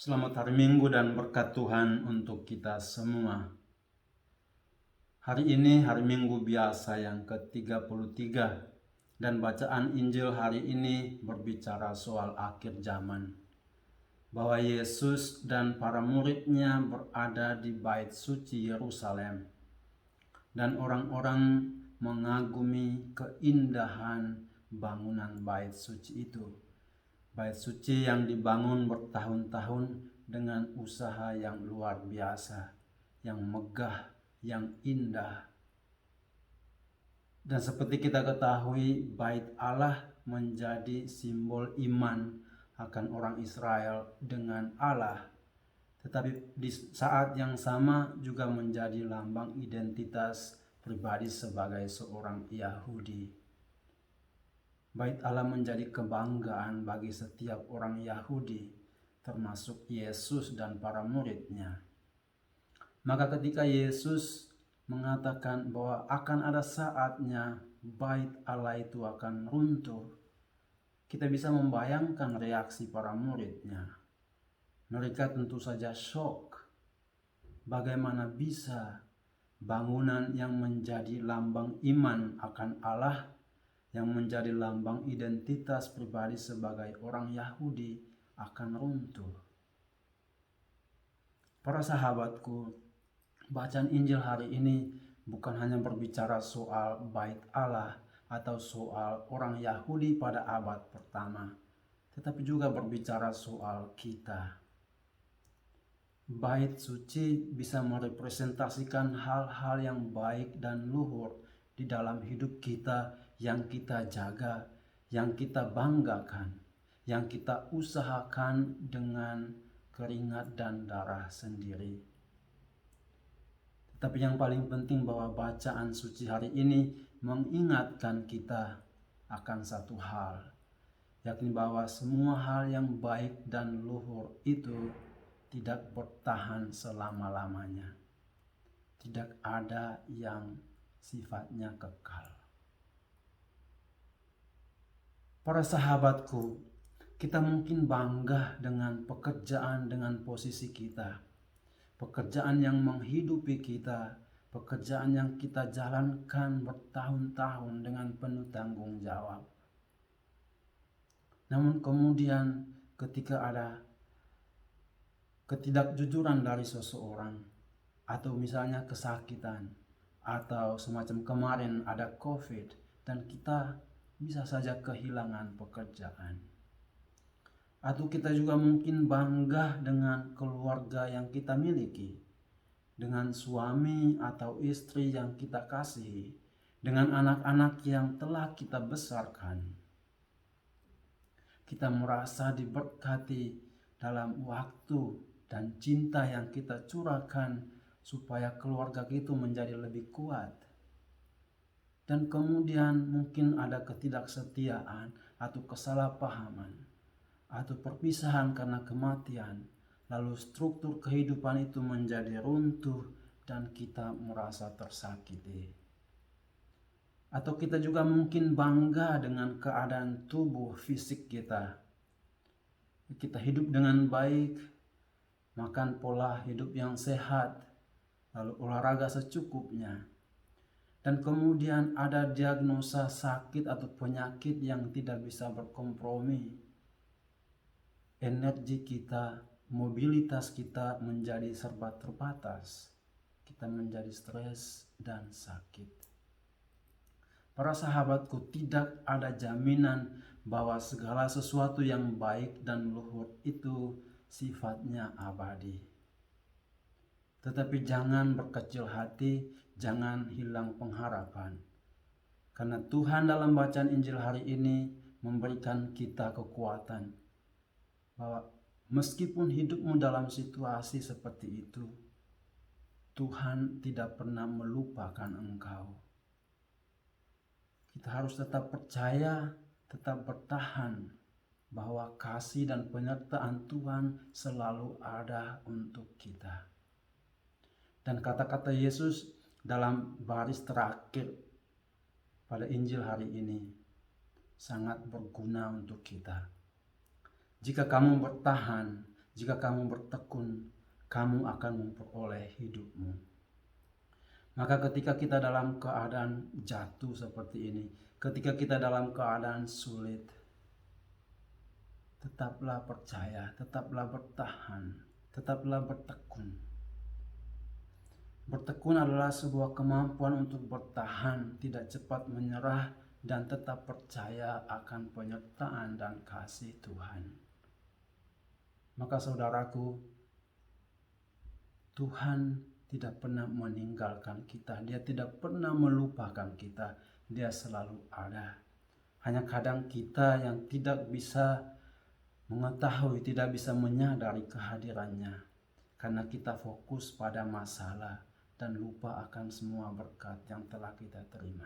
Selamat hari Minggu dan berkat Tuhan untuk kita semua. Hari ini hari Minggu biasa yang ke-33 dan bacaan Injil hari ini berbicara soal akhir zaman. Bahwa Yesus dan para muridnya berada di bait suci Yerusalem dan orang-orang mengagumi keindahan bangunan bait suci itu. Bait suci yang dibangun bertahun-tahun dengan usaha yang luar biasa, yang megah, yang indah. Dan seperti kita ketahui, bait Allah menjadi simbol iman akan orang Israel dengan Allah. Tetapi di saat yang sama juga menjadi lambang identitas pribadi sebagai seorang Yahudi. Bait Allah menjadi kebanggaan bagi setiap orang Yahudi, termasuk Yesus dan para muridnya. Maka ketika Yesus mengatakan bahwa akan ada saatnya bait Allah itu akan runtuh, kita bisa membayangkan reaksi para muridnya. Mereka tentu saja shock. Bagaimana bisa bangunan yang menjadi lambang iman akan Allah, yang menjadi lambang identitas pribadi sebagai orang Yahudi akan runtuh. Para sahabatku, bacaan Injil hari ini bukan hanya berbicara soal bait Allah atau soal orang Yahudi pada abad pertama, tetapi juga berbicara soal kita. Bait suci bisa merepresentasikan hal-hal yang baik dan luhur di dalam hidup kita yang kita jaga, yang kita banggakan, yang kita usahakan dengan keringat dan darah sendiri. Tetapi yang paling penting bahwa bacaan suci hari ini mengingatkan kita akan satu hal, yakni bahwa semua hal yang baik dan luhur itu tidak bertahan selama-lamanya. Tidak ada yang sifatnya kekal. Para sahabatku, kita mungkin bangga dengan pekerjaan, dengan posisi kita. Pekerjaan yang menghidupi kita, pekerjaan yang kita jalankan bertahun-tahun dengan penuh tanggung jawab. Namun kemudian ketika ada ketidakjujuran dari seseorang, atau misalnya kesakitan, atau semacam kemarin ada COVID, dan kita bisa saja kehilangan pekerjaan. Atau kita juga mungkin bangga dengan keluarga yang kita miliki, dengan suami atau istri yang kita kasihi, dengan anak-anak yang telah kita besarkan. Kita merasa diberkati dalam waktu dan cinta yang kita curahkan supaya keluarga itu menjadi lebih kuat. Dan kemudian mungkin ada ketidaksetiaan atau kesalahpahaman atau perpisahan karena kematian. Lalu struktur kehidupan itu menjadi runtuh dan kita merasa tersakiti. Atau kita juga mungkin bangga dengan keadaan tubuh fisik kita. Kita hidup dengan baik, makan pola hidup yang sehat, lalu olahraga secukupnya. Dan kemudian ada diagnosa sakit atau penyakit yang tidak bisa berkompromi. Energi kita, mobilitas kita menjadi serba terbatas. Kita menjadi stres dan sakit. Para sahabatku, tidak ada jaminan bahwa segala sesuatu yang baik dan luhur itu sifatnya abadi. Tetapi jangan berkecil hati, jangan hilang pengharapan. Karena Tuhan dalam bacaan Injil hari ini memberikan kita kekuatan. Bahwa meskipun hidupmu dalam situasi seperti itu, Tuhan tidak pernah melupakan engkau. Kita harus tetap percaya, tetap bertahan bahwa kasih dan penyertaan Tuhan selalu ada untuk kita. Dan kata-kata Yesus dalam baris terakhir pada Injil hari ini sangat berguna untuk kita. Jika kamu bertahan, Jika kamu bertekun, kamu akan memperoleh hidupmu. Maka ketika kita dalam keadaan jatuh seperti ini, ketika kita dalam keadaan sulit, tetaplah percaya, tetaplah bertahan, tetaplah bertekun. Bertekun adalah sebuah kemampuan untuk bertahan, tidak cepat menyerah, dan tetap percaya akan penyertaan dan kasih Tuhan. Maka saudaraku, Tuhan tidak pernah meninggalkan kita. Dia tidak pernah melupakan kita. Dia selalu ada. Hanya kadang kita yang tidak bisa mengetahui, tidak bisa menyadari kehadirannya. Karena kita fokus pada masalah dan lupa akan semua berkat yang telah kita terima.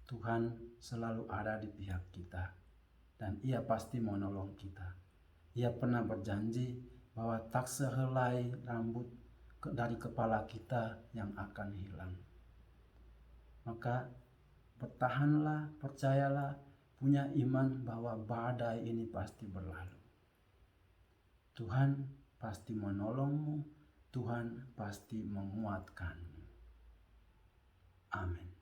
Tuhan selalu ada di pihak kita. Dan Ia pasti menolong kita. Ia pernah berjanji bahwa tak sehelai rambut dari kepala kita yang akan hilang. Maka bertahanlah, percayalah, punya iman bahwa badai ini pasti berlalu. Tuhan pasti menolongmu, Tuhan pasti menguatkanmu. Amin.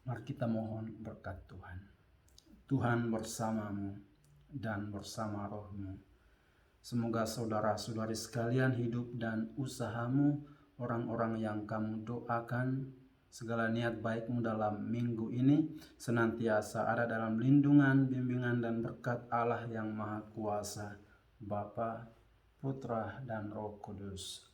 Mari kita mohon berkat Tuhan. Tuhan bersamamu dan bersama rohmu. Semoga saudara-saudari sekalian hidup dan usahamu, orang-orang yang kamu doakan, segala niat baikmu dalam minggu ini senantiasa ada dalam lindungan, bimbingan, dan berkat Allah yang Maha Kuasa, Bapa, Putra, dan Roh Kudus.